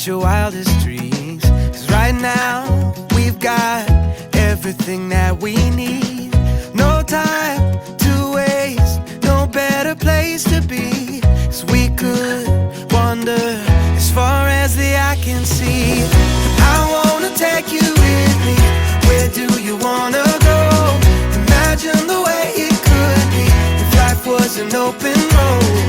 out your wildest dreams. 'Cause right now, we've got everything that we need. No time to waste, no better place to be. 'Cause we could wander as far as the eye can see. I wanna take you with me. Where do you wanna go? Imagine the way it could be if life was an open road.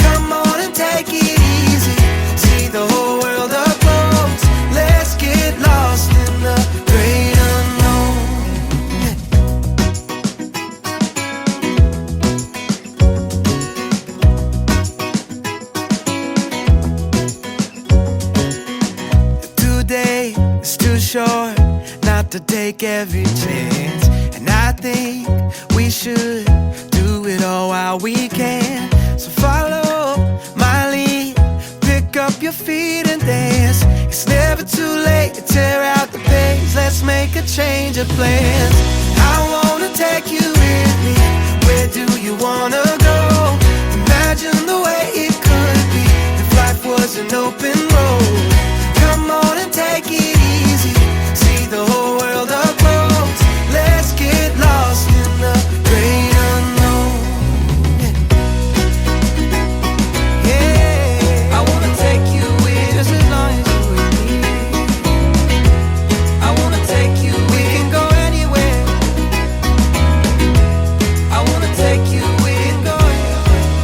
Come on and take it easy. See the whole world up close. Let's get lost in the great unknown. Today is too short not to take every chance, and I think we should do it all while we can. So follow my lead, pick up your feet and dance. It's never too late to tear out the page. Let's make a change of plans. I wanna take you with me. Where do you wanna go? Imagine the way it could be if life was an open road. Come on and take it easy. See the whole world up close. Let's get lost in the great unknown. Yeah, I wanna take you with just as long as you're with me. I wanna take you, we can go anywhere. I wanna take you, we can go anywhere.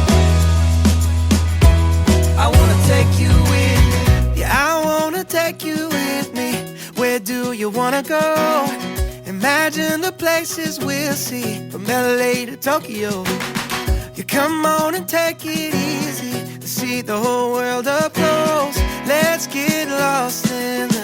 I wanna take you with me. Yeah, I wanna take you with me. Where do you wanna go? Imagine the places we'll see from LA to Tokyo. You come on and take it easy to see the whole world up close. Let's get lost in the